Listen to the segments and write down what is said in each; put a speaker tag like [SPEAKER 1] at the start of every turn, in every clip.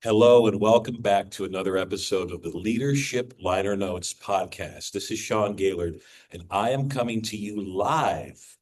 [SPEAKER 1] Hello and welcome back to another episode of the Leadership Liner Notes podcast. This is Sean Gaylord, and I am coming to you live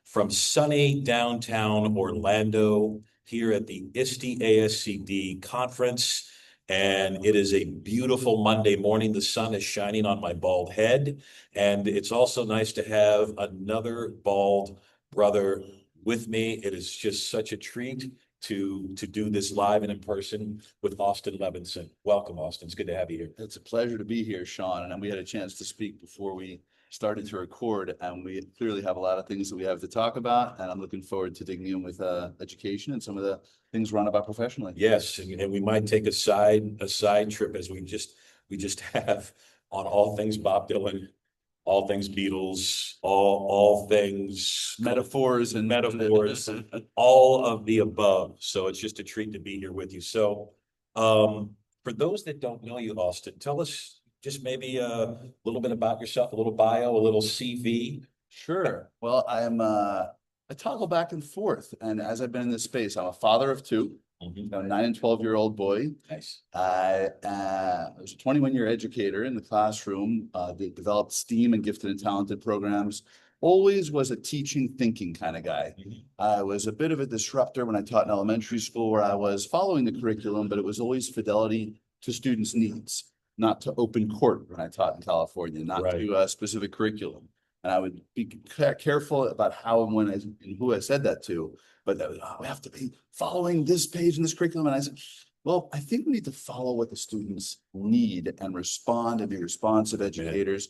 [SPEAKER 1] from sunny downtown Orlando here at the ISTE+ASCD conference. And it is a beautiful Monday morning. The sun is shining on my bald head, and it's also nice to have another bald brother with me. It is just such a treat to do this live and in person with Austin Levinson. Welcome, Austin. It's good to have you here.
[SPEAKER 2] It's a pleasure to be here, Sean. And we had a chance to speak before we started to record, and we clearly have a lot of things that we have to talk about. And I'm looking forward to digging in with education and some of the things we're on about professionally.
[SPEAKER 1] Yes, and we might take a side trip as we just have on all things Bob Dylan, all things Beatles, all things
[SPEAKER 2] Metaphors and
[SPEAKER 1] metaphors, all of the above. So it's just a treat to be here with you. So, for those that don't know you, Austin, tell us just maybe a little bit about yourself, a little bio, a little CV.
[SPEAKER 2] Sure. Well, I toggle back and forth. And as I've been in this space, I'm a father of two.
[SPEAKER 1] Mhm.
[SPEAKER 2] A 9 and 12-year-old boy.
[SPEAKER 1] Nice.
[SPEAKER 2] I was a 21-year educator in the classroom. They developed STEAM and gifted and talented programs. Always was a teaching, thinking kind of guy.
[SPEAKER 1] Mhm.
[SPEAKER 2] I was a bit of a disruptor when I taught in elementary school, where I was following the curriculum, but it was always fidelity to students' needs, not to open court when I taught in California, not
[SPEAKER 1] Right.
[SPEAKER 2] to a specific curriculum. And I would be careful about how and when and who I said that to. But that was, we have to be following this page in this curriculum. And I said, well, I think we need to follow what the students need and respond and be responsive educators.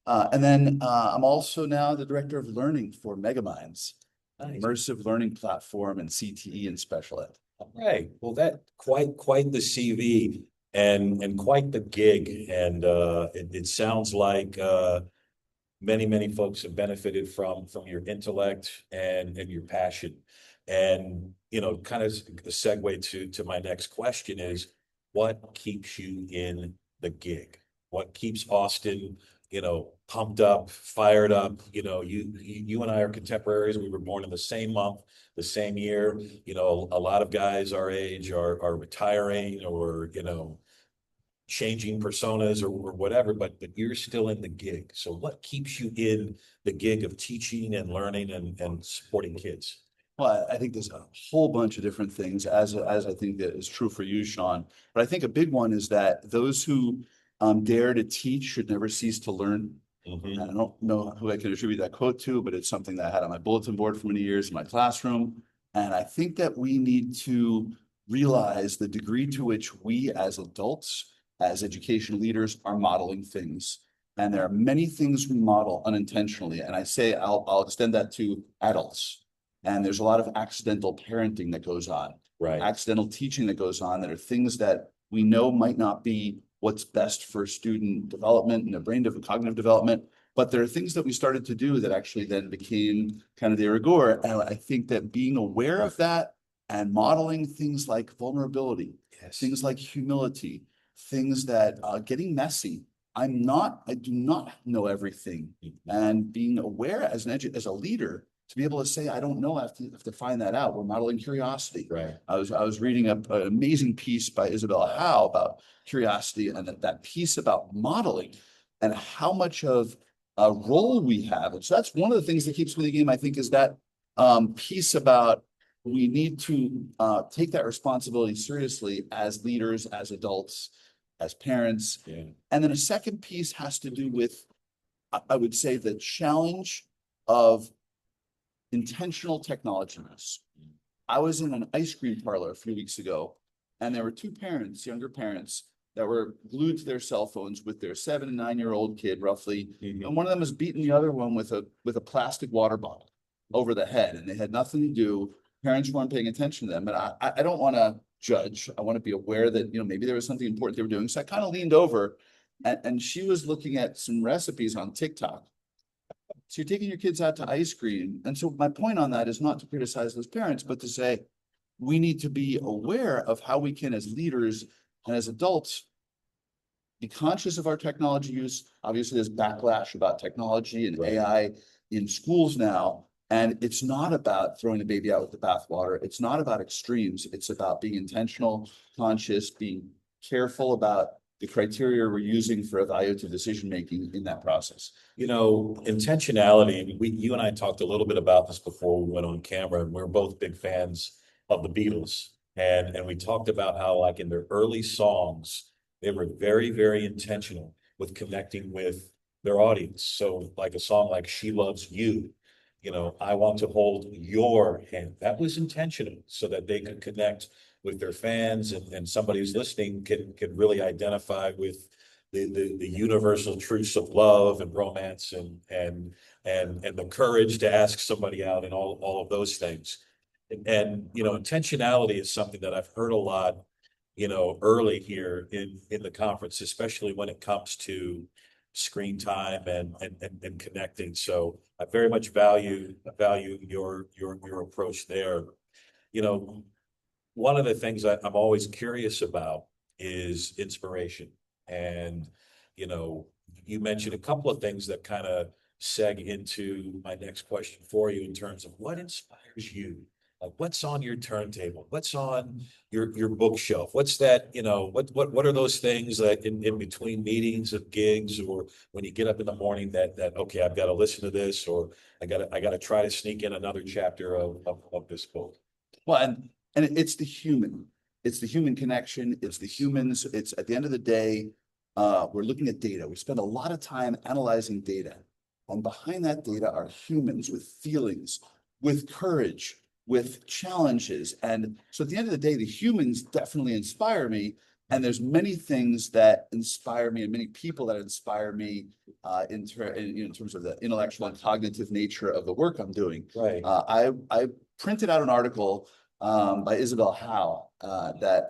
[SPEAKER 2] And then I'm also now the director of learning for Megaminds,
[SPEAKER 1] Nice.
[SPEAKER 2] immersive learning platform and CTE and special ed.
[SPEAKER 1] All right. Well, that quite the CV and quite the gig. And it sounds like many folks have benefited from your intellect and your passion. And kind of a segue to my next question is, what keeps you in the gig? What keeps Austin, pumped up, fired up? You and I are contemporaries. We were born in the same month, the same year. A lot of guys our age are retiring or, changing personas or whatever, but you're still in the gig. So what keeps you in the gig of teaching and learning and supporting kids?
[SPEAKER 2] Well, I think there's a whole bunch of different things, as I think that is true for you, Sean. But I think a big one is that those who dare to teach should never cease to learn.
[SPEAKER 1] Mhm.
[SPEAKER 2] And I don't know who I can attribute that quote to, but it's something that I had on my bulletin board for many years in my classroom. And I think that we need to realize the degree to which we as adults, as education leaders, are modeling things. And there are many things we model unintentionally. And I say I'll extend that to adults. And there's a lot of accidental parenting that goes on,
[SPEAKER 1] Right.
[SPEAKER 2] accidental teaching that goes on, that are things that we know might not be what's best for student development and their cognitive development. But there are things that we started to do that actually then became kind of de rigueur. And I think that being aware of that and modeling things like vulnerability,
[SPEAKER 1] Yes.
[SPEAKER 2] things like humility, things that getting messy. I do not know everything. And being aware as a leader to be able to say, I don't know, I have to find that out. We're modeling curiosity.
[SPEAKER 1] Right.
[SPEAKER 2] I was reading an amazing piece by Isabella Howe about curiosity, and that piece about modeling and how much of a role we have. And so that's one of the things that keeps me in the game, I think, is that piece about we need to take that responsibility seriously as leaders, as adults, as parents.
[SPEAKER 1] Yeah.
[SPEAKER 2] And then a second piece has to do with, I would say, the challenge of intentional technology use. I was in an ice cream parlor a few weeks ago, and there were two parents, younger parents, that were glued to their cell phones with their 7 and 9-year-old kid, roughly.
[SPEAKER 1] Mhm.
[SPEAKER 2] And one of them was beating the other one with a plastic water bottle over the head, and they had nothing to do. Parents weren't paying attention to them, and I don't want to judge. I want to be aware that maybe there was something important they were doing. So I kind of leaned over, and she was looking at some recipes on TikTok. So you're taking your kids out to ice cream. And so my point on that is not to criticize those parents, but to say we need to be aware of how we can, as leaders and as adults, be conscious of our technology use. Obviously, there's backlash about technology and
[SPEAKER 1] Right.
[SPEAKER 2] AI in schools now, And it's not about throwing the baby out with the bathwater. It's not about extremes. It's about being intentional, conscious, being careful about the criteria we're using for evaluative decision-making in that process.
[SPEAKER 1] You know, intentionality, you and I talked a little bit about this before we went on camera, and we're both big fans of the Beatles. And we talked about how, like, in their early songs, they were very, very intentional with connecting with their audience. So like a song like She Loves You, you know, I want to hold your hand. That was intentional so that they could connect with their fans, and somebody who's listening can really identify with the universal truths of love and romance and the courage to ask somebody out and all of those things. And you know, intentionality is something that I've heard a lot, you know, early here in the conference, especially when it comes to screen time and connecting. So I very much value your approach there. You know, one of the things that I'm always curious about is inspiration. And, you know, you mentioned a couple of things that kind of seg into my next question for you in terms of what inspires you. Like, what's on your turntable? What's on your bookshelf? What's that, you know, what are those things that in between meetings of gigs, or when you get up in the morning that okay, I've got to listen to this, or I gotta try to sneak in another chapter of this book.
[SPEAKER 2] Well, and it's the human. It's the human connection. It's the humans. It's at the end of the day, we're looking at data. We spend a lot of time analyzing data. And behind that data are humans with feelings, with courage, with challenges. And so at the end of the day, the humans definitely inspire me. And there's many things that inspire me and many people that inspire me in terms of the intellectual and cognitive nature of the work I'm doing.
[SPEAKER 1] Right.
[SPEAKER 2] I printed out an article by Isabel Howe that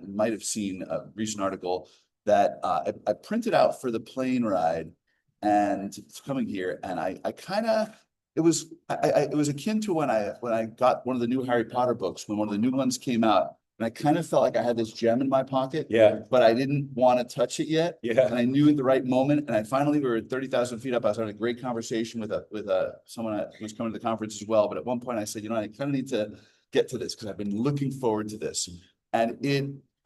[SPEAKER 2] you might have seen a recent article that I printed out for the plane ride and it's coming here. And I kind of, it was akin to when I got one of the new Harry Potter books, when one of the new ones came out. And I kind of felt like I had this gem in my pocket,
[SPEAKER 1] Yeah.
[SPEAKER 2] but I didn't want to touch it yet.
[SPEAKER 1] Yeah.
[SPEAKER 2] And I knew at the right moment. And I finally, we were 30,000 feet up. I was having a great conversation with someone who was coming to the conference as well. But at one point I said, you know, I kind of need to get to this because I've been looking forward to this. And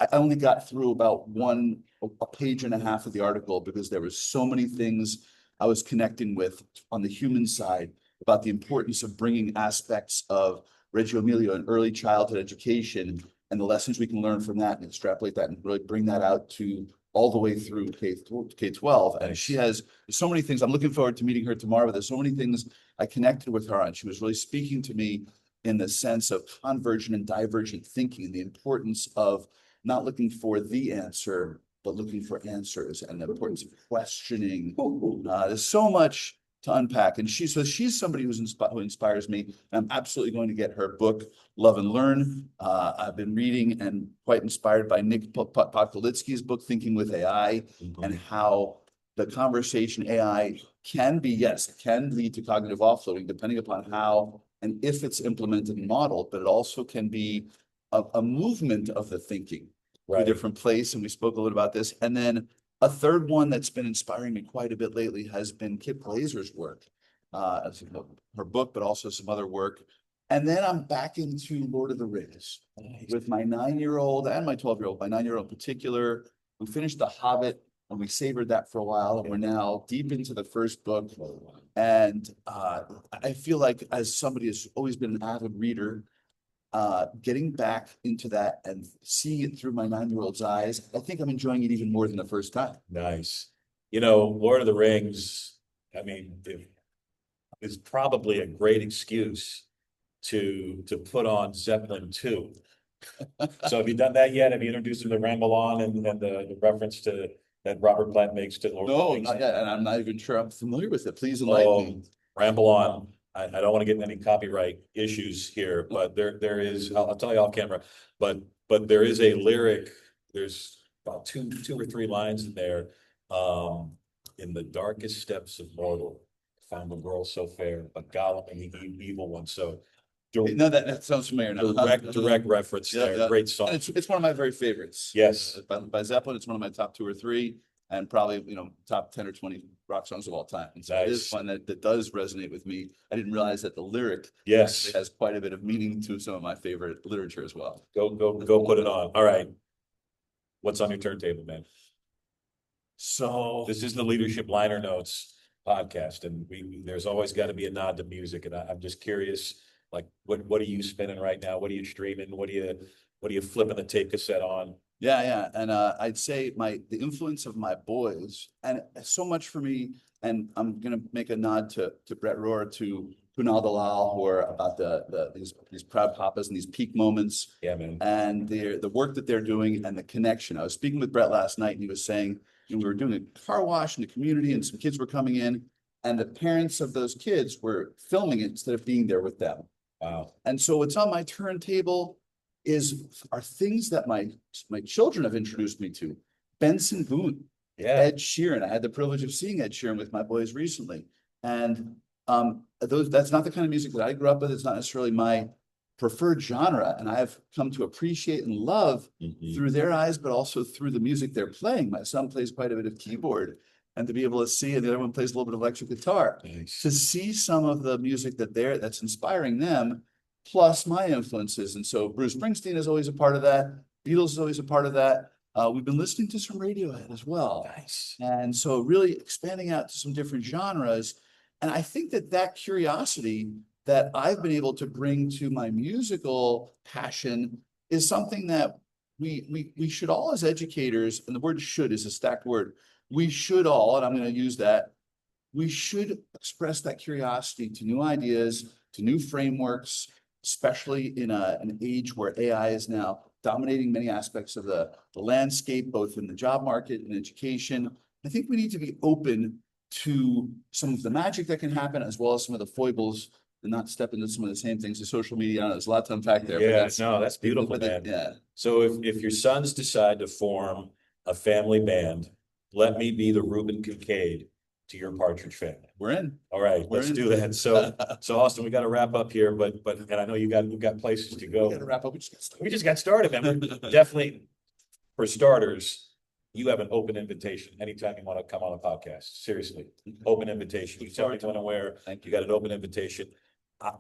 [SPEAKER 2] I only got through about a page and a half of the article because there was so many things I was connecting with on the human side about the importance of bringing aspects of Reggio Emilia and early childhood education and the lessons we can learn from that and extrapolate that and really bring that out to all the way through K-12. And she has so many things. I'm looking forward to meeting her tomorrow, but there's so many things I connected with her on. She was really speaking to me in the sense of convergent and divergent thinking and the importance of not looking for the answer, but looking for answers and the importance of questioning. There's so much to unpack. And she's somebody who inspires me. And I'm absolutely going to get her book, Love and Learn. I've been reading and quite inspired by Nick Podkolitsky's book, Thinking with AI, and how the conversation AI can be, yes, it can lead to cognitive offloading, depending upon how and if it's implemented and modeled, but it also can be a movement of the thinking to a different place. And we spoke a little about this. And then a third one that's been inspiring me quite a bit lately has been Kip Glazer's work, her book, but also some other work. And then I'm back into Lord of the Rings with my 9-year-old and my 12-year-old. My 9-year-old in particular, we finished The Hobbit and we savored that for a while. And we're now deep into the first book. And I feel like, as somebody who's always been an avid reader, getting back into that and seeing it through my 9-year-old's eyes, I think I'm enjoying it even more than the first time.
[SPEAKER 1] Nice. You know, Lord of the Rings, I mean, is probably a great excuse to put on Zeppelin 2. So have you done that yet? Have you introduced them to Ramble On and the reference to that Robert Plant makes to Lord of the Rings?
[SPEAKER 2] No, not yet. And I'm not even sure I'm familiar with it. Please enlighten me.
[SPEAKER 1] Ramble On. I don't want to get in any copyright issues here, but there is, I'll tell you off camera, but there is a lyric, there's about two or three lines in there. In the darkest steps of mortal, found a girl so fair, but Gollum and the evil one. So
[SPEAKER 2] no, that sounds familiar now.
[SPEAKER 1] Direct reference there. Yeah. Great song.
[SPEAKER 2] And it's one of my very favorites.
[SPEAKER 1] Yes.
[SPEAKER 2] By Zeppelin, it's one of my top 2 or 3, and probably, top 10 or 20 rock songs of all time. And so it is
[SPEAKER 1] Nice.
[SPEAKER 2] one that does resonate with me. I didn't realize that the lyric
[SPEAKER 1] Yes,
[SPEAKER 2] actually has quite a bit of meaning to some of my favorite literature as well.
[SPEAKER 1] go put it on. All right. What's on your turntable, man?
[SPEAKER 2] So
[SPEAKER 1] This is the Leadership Liner Notes podcast, and there's always got to be a nod to music. And I'm just curious, like, what are you spinning right now? What are you streaming? What are you flipping the tape cassette on?
[SPEAKER 2] yeah. And I'd say the influence of my boys, and so much for me, and I'm gonna make a nod to Brett Rohr, to Kunal Dalal, who are about these proud papas and these peak moments.
[SPEAKER 1] Yeah, man.
[SPEAKER 2] And the work that they're doing and the connection. I was speaking with Brett last night, and he was saying, we were doing a car wash in the community, and some kids were coming in, and the parents of those kids were filming it instead of being there with them.
[SPEAKER 1] Wow.
[SPEAKER 2] And so what's on my turntable are things that my children have introduced me to. Benson Boone,
[SPEAKER 1] Yeah.
[SPEAKER 2] Ed Sheeran. I had the privilege of seeing Ed Sheeran with my boys recently. And that's not the kind of music that I grew up with. It's not necessarily my preferred genre. And I've come to appreciate and love through their eyes, but also through the music they're playing. My son plays quite a bit of keyboard, and to be able to see, and the other one plays a little bit of electric guitar.
[SPEAKER 1] Nice.
[SPEAKER 2] To see some of the music that's inspiring them, plus my influences. And so Bruce Springsteen is always a part of that. Beatles is always a part of that. We've been listening to some Radiohead as well.
[SPEAKER 1] Nice.
[SPEAKER 2] And so really expanding out to some different genres. And I think that curiosity that I've been able to bring to my musical passion is something that we should all, as educators, and the word should is a stacked word. We should all, and I'm going to use that, we should express that curiosity to new ideas, to new frameworks, especially in an age where AI is now dominating many aspects of the landscape, both in the job market and education. I think we need to be open to some of the magic that can happen, as well as some of the foibles, and not step into some of the same things as social media. I know there's a lot to unpack there.
[SPEAKER 1] Yeah, no, that's beautiful, man.
[SPEAKER 2] Yeah.
[SPEAKER 1] So if your sons decide to form a family band, let me be the Reuben Kincaid to your Partridge family.
[SPEAKER 2] We're in.
[SPEAKER 1] All right, let's do that. So Austin, we got to wrap up here, but and I know you've got places to go.
[SPEAKER 2] We got to wrap up.
[SPEAKER 1] We just got started, man. Definitely, for starters, you have an open invitation anytime you want to come on a podcast. Seriously, open invitation. You tell me when and where.
[SPEAKER 2] Thank
[SPEAKER 1] You got an open invitation.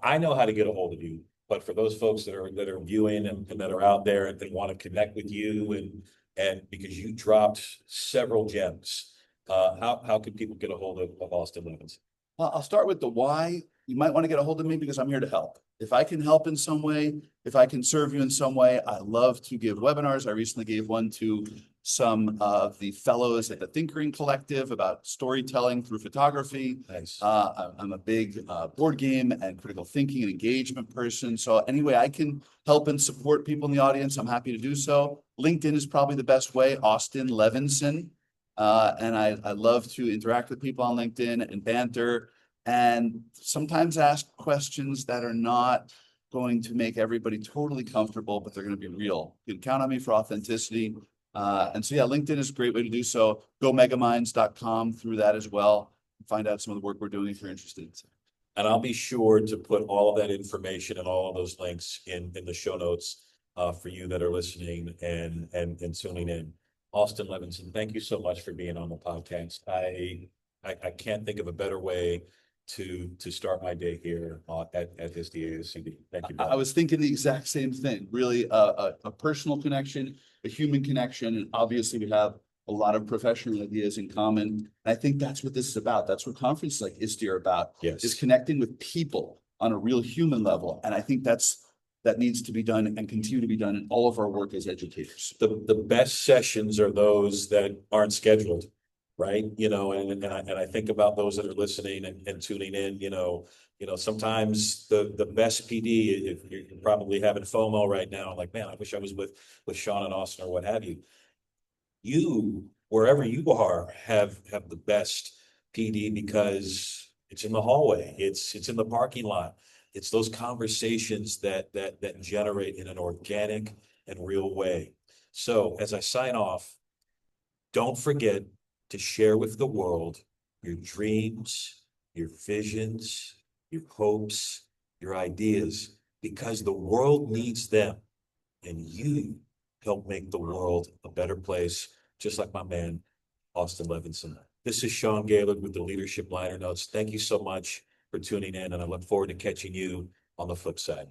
[SPEAKER 1] I know how to get a hold of you, but for those folks that are viewing and that are out there and want to connect with you and because you dropped several gems, how can people get a hold of Austin Levinson?
[SPEAKER 2] Well, I'll start with the why. You might want to get a hold of me because I'm here to help. If I can help in some way, if I can serve you in some way, I love to give webinars. I recently gave one to some of the fellows at the Thinkering Collective about storytelling through photography.
[SPEAKER 1] Nice.
[SPEAKER 2] I'm a big board game and critical thinking and engagement person. So any way I can help and support people in the audience, I'm happy to do so. LinkedIn is probably the best way, Austin Levinson. And I love to interact with people on LinkedIn and banter, and sometimes ask questions that are not going to make everybody totally comfortable, but they're going to be real. You can count on me for authenticity. And so, yeah, LinkedIn is a great way to do so. GoMegaminds.com through that as well. Find out some of the work we're doing if you're interested.
[SPEAKER 1] And I'll be sure to put all of that information and all of those links in the show notes for you that are listening and tuning in. Austin Levinson, thank you so much for being on the podcast. I can't think of a better way to start my day here at ISTE+ASCD. Thank you.
[SPEAKER 2] I was thinking the exact same thing. Really, a personal connection, a human connection, and obviously we have a lot of professional ideas in common. And I think that's what this is about. That's what conferences like ISTE are about.
[SPEAKER 1] Yes.
[SPEAKER 2] Is connecting with people on a real human level. And I think that needs to be done and continue to be done in all of our work as educators.
[SPEAKER 1] The best sessions are those that aren't scheduled, right? And I think about those that are listening and tuning in, sometimes the best PD, if you're probably having FOMO right now, like, man, I wish I was with Sean and Austin or what have you. You, wherever you are, have the best PD because it's in the hallway. It's in the parking lot. It's those conversations that generate in an organic and real way. So as I sign off, don't forget to share with the world your dreams, your visions, your hopes, your ideas, because the world needs them. And you help make the world a better place, just like my man, Austin Levinson. This is Sean Gaylord with the Leadership Liner Notes. Thank you so much for tuning in, and I look forward to catching you on the flip side.